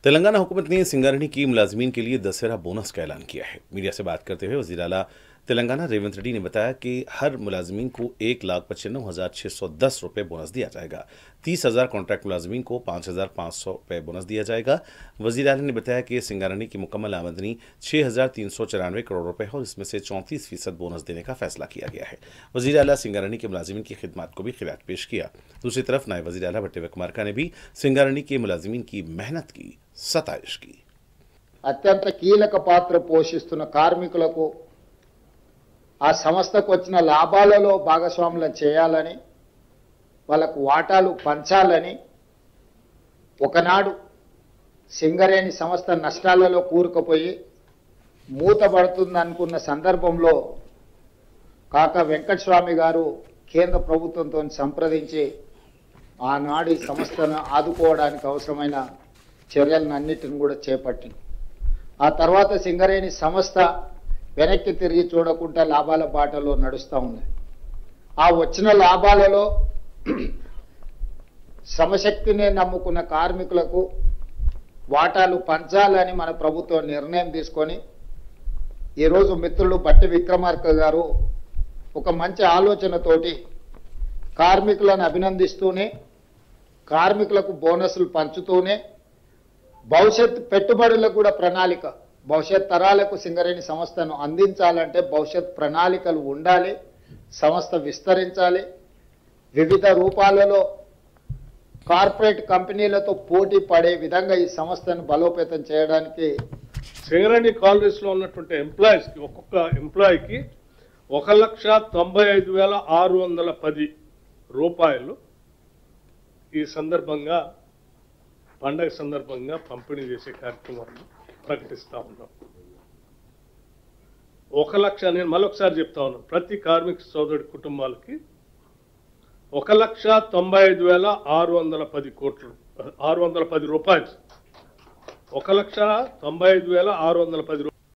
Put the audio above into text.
तेलंगाना हुकूमत ने सिंगारेड्डी की मुलाजमीन के लिए दशहरा बोनस का ऐलान किया है। मीडिया से बात करते हुए वज़ीर आला तेलंगाना रेवंत रेड्डी ने बताया कि हर मुलाजमीन को 1,95,610 रुपये बोनस दिया जाएगा। 30,000 कॉन्ट्रैक्ट मुलाजमीन को 5,500 रुपये बोनस दिया जाएगा। वज़ीर आला ने बताया कि सिंगारेड्डी की मुकम्मल आमदनी 6,394 करोड़ रुपये है और इसमें से 34% बोनस देने का फैसला किया गया है। वज़ीर आला सिंगारेड्डी के मुलाजमीन की खिदमत को भी खिराज पेश किया। दूसरी तरफ नायब वज़ीर आला भट्टी विक्रमार्का ने भी सिंगारेड्डी के मुलाजमीन की मेहनत की सताइश की। అత్యంత కీలక పాత్ర పోషిస్తున్న కార్మికులకు ఆ సంస్థకు వచ్చిన లాభాలలో భాగస్వాములను చేయాలని వాళ్ళకు వాటాలు పంచాలని ఒకనాడు సింగరేణి సంస్థ నష్టాలలో కూరుకుపోయి మూతపడుతుంది అనుకున్న సందర్భంలో కాకా వెంకటస్వామి గారు కేంద్ర ప్రభుత్వంతో సంప్రదించి ఆనాడు ఈ సంస్థను ఆదుకోవడానికి అవసరమైన చర్యలన్నిటిని కూడా చేపట్టింది। ఆ తర్వాత సింగరేణి సంస్థ వెనక్కి తిరిగి చూడకుండా లాభాల బాటలో నడుస్తూ ఉంది। ఆ వచ్చిన లాభాలలో శ్రమశక్తిని నమ్ముకున్న కార్మికులకు వాటాలు పంచాలని మన ప్రభుత్వం నిర్ణయం తీసుకొని ఈరోజు మిత్రులు భట్టి విక్రమార్క గారు ఒక మంచి ఆలోచనతోటి కార్మికులను అభినందిస్తూనే కార్మికులకు బోనస్లు పంచుతూనే భవిష్యత్ పెట్టుబడులకు కూడా ప్రణాళిక భవిష్యత్ తరాలకు సింగరేణి సంస్థను అందించాలంటే భవిష్యత్ ప్రణాళికలు ఉండాలి, సంస్థ విస్తరించాలి, వివిధ రూపాలలో కార్పొరేట్ కంపెనీలతో పోటీ పడే విధంగా ఈ సంస్థను బలోపేతం చేయడానికి సింగరేణి కాలనీస్ లో ఉన్నటువంటి ఎంప్లాయీస్ కి ఒక్కొక్క ఎంప్లాయీకి 1,95,610 రూపాయలు ఈ సందర్భంగా పండగ సందర్భంగా పంపిణీ చేసే కార్యక్రమాన్ని ప్రకటిస్తా ఉన్నాం। 1 లక్ష నేను మరొకసారి చెప్తా ఉన్నాను, ప్రతి కార్మిక సోదరుడి కుటుంబాలకి 1,95,610 రూపాయలు 1,95,610